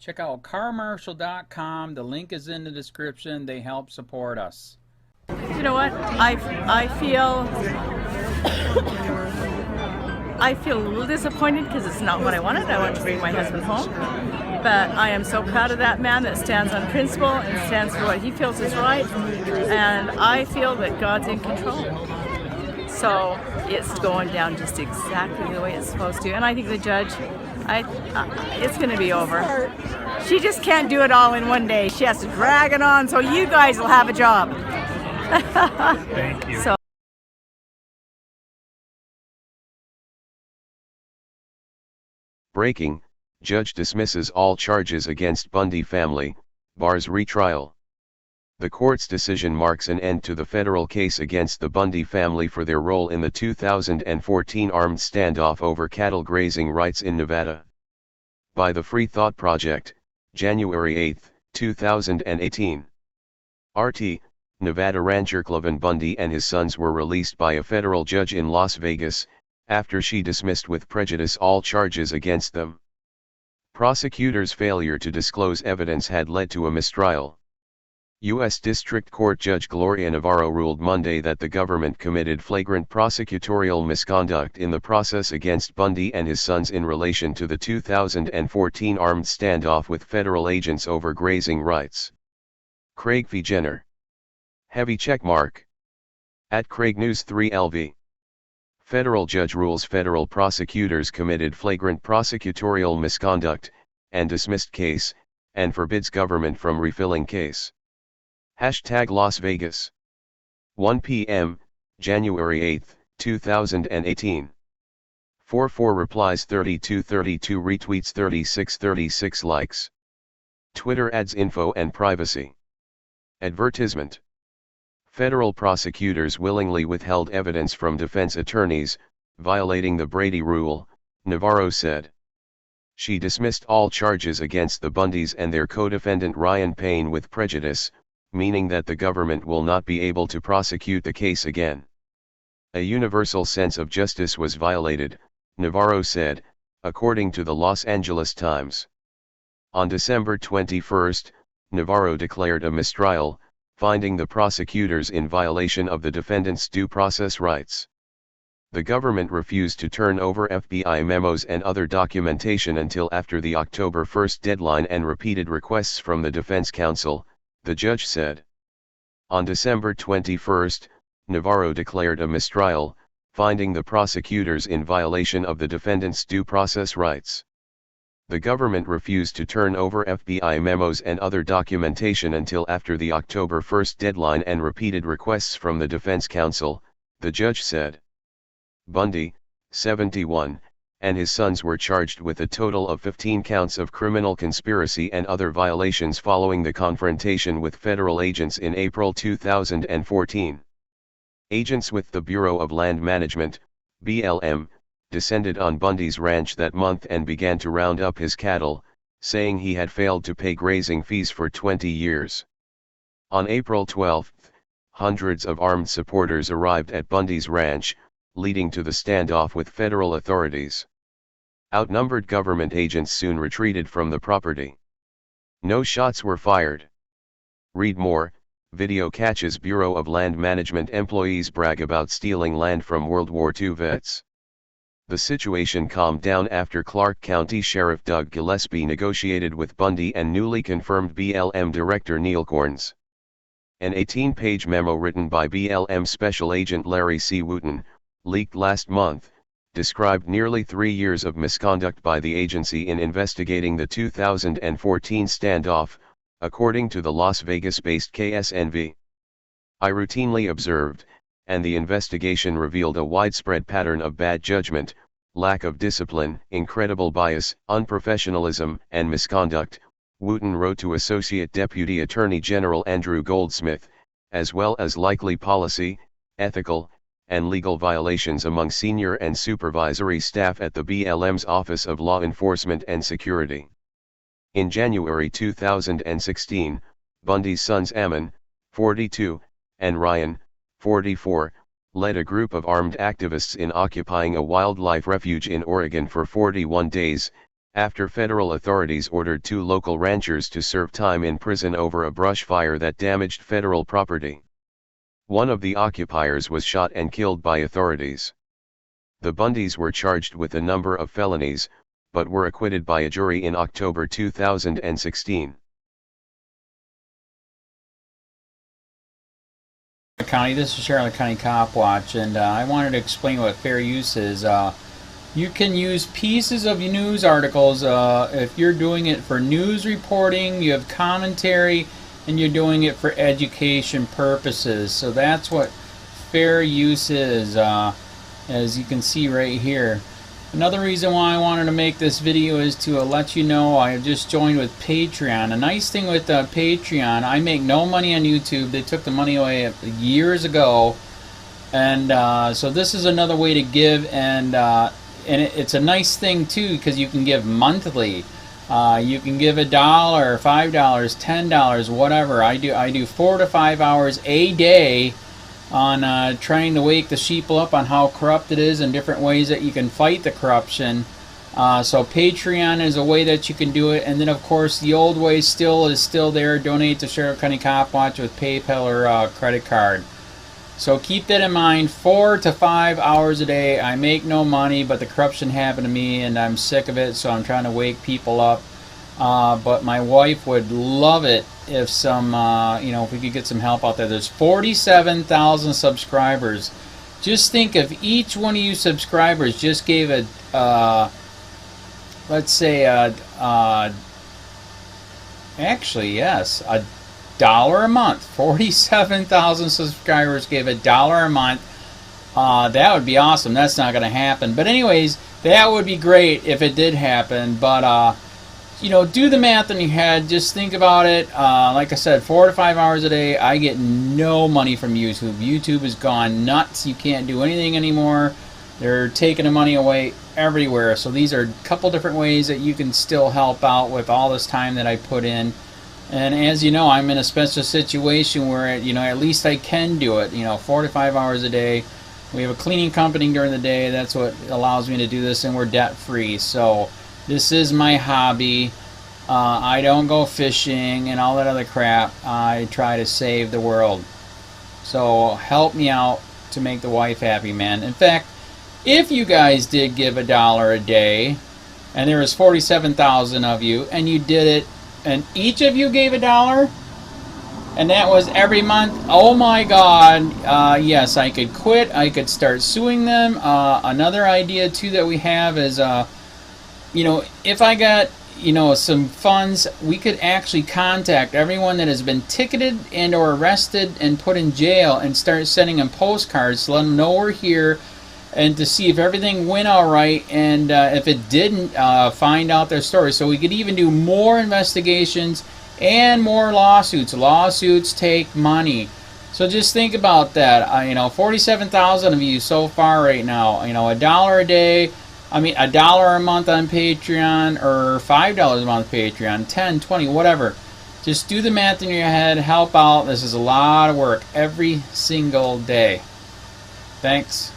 Check out carmarshal.com. The link is in the description. They help support us. You know what? I feel a little disappointed because it's not what I wanted. I wanted to bring my husband home. But I am so proud of that man that stands on principle and stands for what he feels is right. And I feel that God's in control. So it's going down just exactly the way it's supposed to. And I think the judge, it's going to be over. She just can't do it all in one day. She has to drag it on so you guys will have a job. Thank you. So Breaking, judge dismisses all charges against Bundy family, bars retrial. The court's decision marks an end to the federal case against the Bundy family for their role in the 2014 armed standoff over cattle grazing rights in Nevada. By the Free Thought Project, January 8, 2018. RT, Nevada rancher Cloven Bundy and his sons were released by a federal judge in Las Vegas, after she dismissed with prejudice all charges against them. Prosecutors' failure to disclose evidence had led to a mistrial. U.S. District Court Judge Gloria Navarro ruled Monday that the government committed flagrant prosecutorial misconduct in the process against Bundy and his sons in relation to the 2014 armed standoff with federal agents over grazing rights. Craig V. Jenner. Heavy checkmark. At Craig News 3 LV. Federal judge rules federal prosecutors committed flagrant prosecutorial misconduct, and dismissed case, and forbids government from refilling case. Hashtag Las Vegas. 1 p.m., January 8, 2018. 44 replies 3232 retweets 3636 likes. Twitter adds info and privacy. Advertisement. Federal prosecutors willingly withheld evidence from defense attorneys, violating the Brady Rule, Navarro said. She dismissed all charges against the Bundys and their co-defendant Ryan Payne with prejudice, meaning that the government will not be able to prosecute the case again. A universal sense of justice was violated, Navarro said, according to the Los Angeles Times. On December 21, Navarro declared a mistrial, finding the prosecutors in violation of the defendant's due process rights. The government refused to turn over FBI memos and other documentation until after the October 1 deadline and repeated requests from the defense counsel, the judge said. On December 21, Navarro declared a mistrial, finding the prosecutors in violation of the defendant's due process rights. The government refused to turn over FBI memos and other documentation until after the October 1 deadline and repeated requests from the defense counsel, the judge said. Bundy, 71, and his sons were charged with a total of 15 counts of criminal conspiracy and other violations following the confrontation with federal agents in April 2014. Agents with the Bureau of Land Management, BLM, descended on Bundy's ranch that month and began to round up his cattle, saying he had failed to pay grazing fees for 20 years. On April 12, hundreds of armed supporters arrived at Bundy's ranch, leading to the standoff with federal authorities. Outnumbered government agents soon retreated from the property. No shots were fired. Read more. Video catches Bureau of Land Management employees brag about stealing land from World War II vets. The situation calmed down after Clark County Sheriff Doug Gillespie negotiated with Bundy and newly confirmed BLM Director Neil Corns. An 18-page memo written by BLM Special Agent Larry C. Wooten, leaked last month, described nearly 3 years of misconduct by the agency in investigating the 2014 standoff, according to the Las Vegas-based KSNV. I routinely observed, and the investigation revealed a widespread pattern of bad judgment, lack of discipline, incredible bias, unprofessionalism, and misconduct, Wooten wrote to Associate Deputy Attorney General Andrew Goldsmith, as well as likely policy, ethical, and legal violations among senior and supervisory staff at the BLM's Office of Law Enforcement and Security. In January 2016, Bundy's sons Ammon, 42, and Ryan, 44, led a group of armed activists in occupying a wildlife refuge in Oregon for 41 days, after federal authorities ordered 2 local ranchers to serve time in prison over a brush fire that damaged federal property. One of the occupiers was shot and killed by authorities. The Bundys were charged with a number of felonies, but were acquitted by a jury in October 2016. County, this is Charlotte County Cop Watch, and I wanted to explain what fair use is. You can use pieces of news articles if you're doing it for news reporting, you have commentary, and you're doing it for education purposes. So that's what fair use is, as you can see right here. Another reason why I wanted to make this video is to let you know I have just joined with Patreon. A nice thing with Patreon, I make no money on YouTube. They took the money away years ago, and so this is another way to give, and it's a nice thing too because you can give monthly. You can give $1, $5, $10, whatever. I do 4 to 5 hours a day on trying to wake the sheeple up on how corrupt it is and different ways that you can fight the corruption. So Patreon is a way that you can do it, and then of course the old way is still there. Donate to Sheriff County Cop Watch with PayPal or credit card. So keep that in mind. 4 to 5 hours a day. I make no money, but the corruption happened to me and I'm sick of it, so I'm trying to wake people up. But my wife would love it if if we could get some help out there. There's 47,000 subscribers. Just think if each one of you subscribers just gave let's say actually yes, $1 a month. 47,000 subscribers gave $1 a month. That would be awesome. That's not going to happen. But anyways, that would be great if it did happen. But do the math in your head. Just think about it. Like I said, 4 to 5 hours a day. I get no money from YouTube. YouTube has gone nuts. You can't do anything anymore. They're taking the money away everywhere. So these are a couple different ways that you can still help out with all this time that I put in. And as you know, I'm in a special situation where, at least I can do it. 4 to 5 hours a day. We have a cleaning company during the day. That's what allows me to do this, and we're debt free. So this is my hobby. I don't go fishing and all that other crap. I try to save the world. So help me out to make the wife happy, man. In fact, if you guys did give $1 a day, and there was 47,000 of you, and you did it, and each of you gave $1, and that was every month, oh my God, yes, I could quit. I could start suing them. Another idea too that we have is if I got some funds, we could actually contact everyone that has been ticketed and or arrested and put in jail and start sending them postcards to let them know we're here, and to see if everything went all right, and if it didn't, find out their story. So we could even do more investigations and more lawsuits. Lawsuits take money. So just think about that. 47,000 of you so far right now. $1 a day. $1 a month on Patreon, or $5 a month Patreon, 10, 20, whatever. Just do the math in your head. Help out. This is a lot of work every single day. Thanks.